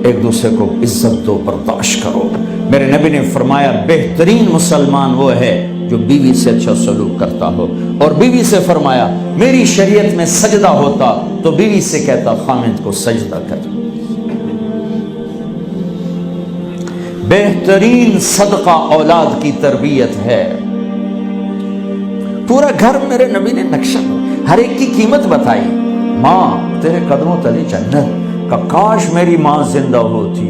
ایک دوسرے کو عزت دو، برداشت کرو۔ میرے نبی نے فرمایا بہترین مسلمان وہ ہے جو بیوی سے اچھا سلوک کرتا ہو، اور بیوی سے فرمایا میری شریعت میں سجدہ ہوتا تو بیوی سے کہتا خامند کو سجدہ کر۔ بہترین صدقہ اولاد کی تربیت ہے۔ پورا گھر میرے نبی نے نقشہ، ہر ایک کی قیمت بتائی۔ ماں تیرے قدموں تلے جنت، کہ کاش میری ماں زندہ ہوتی،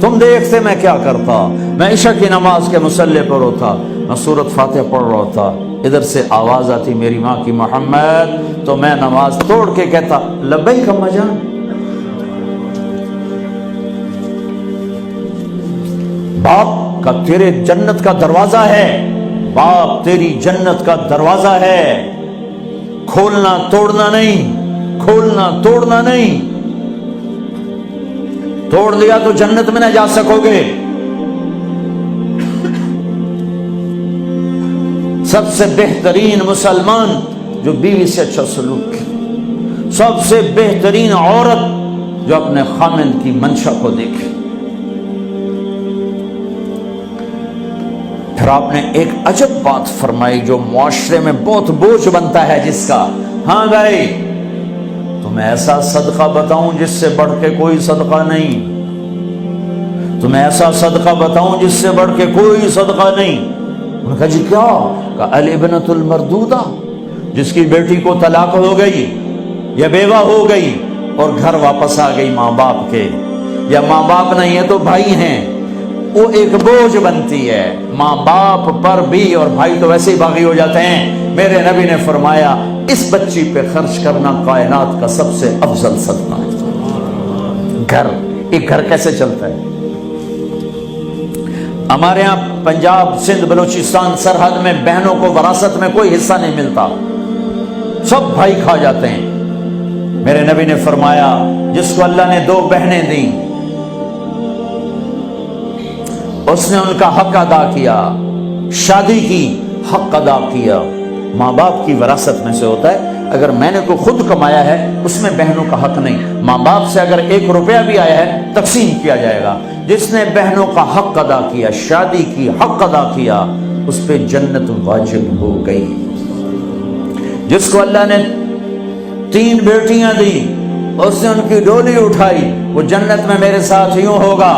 تم دیکھتے میں کیا کرتا، میں عشاء کی نماز کے مصلی پر ہوتا، میں سورۃ فاتحہ پڑھ رہا ہوتا، ادھر سے آواز آتی میری ماں کی محمد، تو میں نماز توڑ کے کہتا لبیک اماں جان۔ باپ کا تیرے جنت کا دروازہ ہے، باپ تیری جنت کا دروازہ ہے، کھولنا توڑنا نہیں، کھولنا توڑنا نہیں، توڑ دیا تو جنت میں نہ جا سکو گے۔ سب سے بہترین مسلمان جو بیوی سے اچھا سلوک کرے، سب سے بہترین عورت جو اپنے خامند کی منشا کو دیکھے۔ پھر آپ نے ایک عجب بات فرمائی جو معاشرے میں بہت بوجھ بنتا ہے جس کا، ہاں بھائی تمہیں ایسا صدقہ بتاؤں جس سے بڑھ کے کوئی صدقہ نہیں، تمہیں ایسا صدقہ بتاؤں جس سے بڑھ کے کوئی صدقہ نہیں۔ انہوں نے کہا جی کیا؟ کہا الابنۃ المردودہ، جس کی بیٹی کو طلاق ہو گئی یا بیوہ ہو گئی اور گھر واپس آ گئی ماں باپ کے، یا ماں باپ نہیں ہے تو بھائی ہیں، وہ ایک بوجھ بنتی ہے ماں باپ پر بھی، اور بھائی تو ویسے ہی باغی ہو جاتے ہیں۔ میرے نبی نے فرمایا اس بچی پہ خرچ کرنا کائنات کا سب سے افضل صدقہ ہے۔ گھر، ایک گھر کیسے چلتا ہے؟ ہمارے ہاں پنجاب، سندھ، بلوچستان سرحد میں بہنوں کو وراثت میں کوئی حصہ نہیں ملتا، سب بھائی کھا جاتے ہیں۔ میرے نبی نے فرمایا جس کو اللہ نے 2 بہنیں دیں اس نے ان کا حق ادا کیا، شادی کی حق ادا کیا۔ ماں باپ کی وراثت میں سے ہوتا ہے، اگر میں نے کوئی خود کمایا ہے اس میں بہنوں کا حق نہیں، ماں باپ سے اگر 1 روپیہ بھی آیا ہے تقسیم کیا جائے گا۔ جس نے بہنوں کا حق ادا کیا، شادی کی حق ادا کیا، اس پہ جنت واجب ہو گئی۔ جس کو اللہ نے 3 بیٹیاں دی، اس نے ان کی ڈولی اٹھائی، وہ جنت میں میرے ساتھ یوں ہوگا۔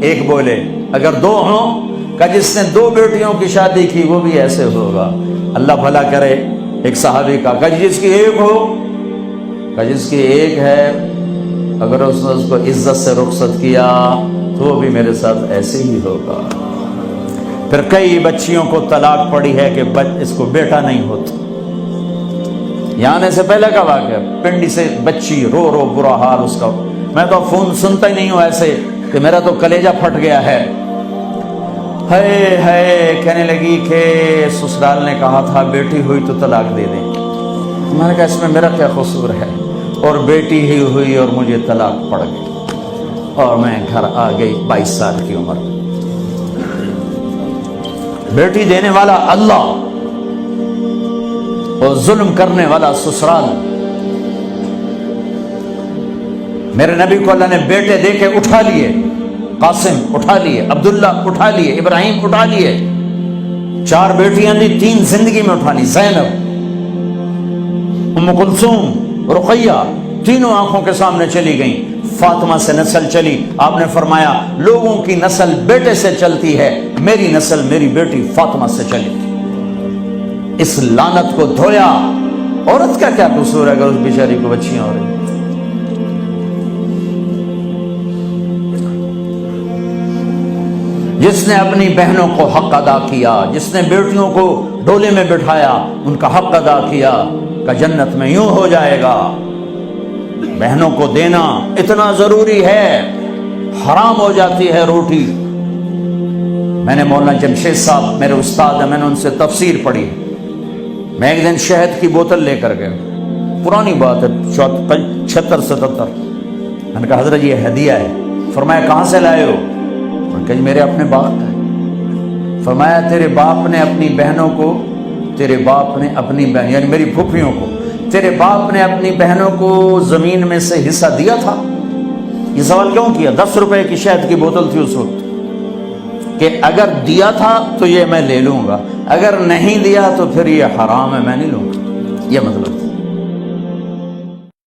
ایک بولے اگر 2 ہوں، کہ جس نے 2 بیٹیوں کی شادی کی وہ بھی ایسے ہوگا۔ اللہ بھلا کرے۔ ایک صحابی کا کہ جس کی 1 ہو، کہ جس کی 1 ہے، اگر اس نے اس کو عزت سے رخصت کیا تو وہ بھی میرے ساتھ ایسے ہی ہوگا۔ پھر کئی بچیوں کو طلاق پڑی ہے کہ اس کو بیٹا نہیں ہوتا۔ یہاں آنے سے پہلے کا واقعہ، پنڈی سے بچی رو رو برا حال اس کا، میں تو فون سنتا ہی نہیں ہوں ایسے کہ میرا تو کلیجہ پھٹ گیا ہے۔ ہے کہنے لگی کہ سسرال نے کہا تھا بیٹی ہوئی تو طلاق دے دیں۔ میں نے کہا اس میں میرا کیا قصور ہے، اور بیٹی ہی ہوئی اور مجھے طلاق پڑ گئی، اور میں گھر آ گئی 22 سال کی عمر میں۔ بیٹی دینے والا اللہ اور ظلم کرنے والا سسرال۔ میرے نبی کو اللہ نے بیٹے دے کے اٹھا لیے، قاسم اٹھا لیے، عبداللہ اٹھا لیے، ابراہیم اٹھا لیے، 4 بیٹیاں دی، 3 زندگی میں اٹھا لی، زینب، ام کلثوم، رقیہ، تینوں آنکھوں کے سامنے چلی گئیں۔ فاطمہ سے نسل چلی، آپ نے فرمایا لوگوں کی نسل بیٹے سے چلتی ہے، میری نسل میری بیٹی فاطمہ سے چلی۔ اس لعنت کو دھویا۔ عورت کا کیا قصور ہے اگر اس بیچاری کو بچیاں ہو رہی؟ جس نے اپنی بہنوں کو حق ادا کیا، جس نے بیٹیوں کو ڈولے میں بٹھایا، ان کا حق ادا کیا، کہ جنت میں یوں ہو جائے گا۔ بہنوں کو دینا اتنا ضروری ہے، حرام ہو جاتی ہے روٹی۔ میں نے مولانا جمشید صاحب میرے استاد ہیں، میں نے ان سے تفسیر پڑھی۔ میں ایک دن شہد کی بوتل لے کر گیا، پرانی بات ہے 76-77۔ میں نے کہا حضرت یہ ہدیہ ہے۔ فرمایا کہاں سے لائے ہو؟ کہ میرے اپنے باپ ہے۔ فرمایا تیرے باپ نے اپنی بہنوں کو، تیرے باپ نے اپنی بہن یعنی میری پھوپھیوں کو، تیرے باپ نے اپنی بہنوں کو زمین میں سے حصہ دیا تھا؟ یہ سوال کیوں کیا؟ 10 روپے کی شہد کی بوتل تھی اس وقت، کہ اگر دیا تھا تو یہ میں لے لوں گا، اگر نہیں دیا تو پھر یہ حرام ہے، میں نہیں لوں گا، یہ مطلب تھا۔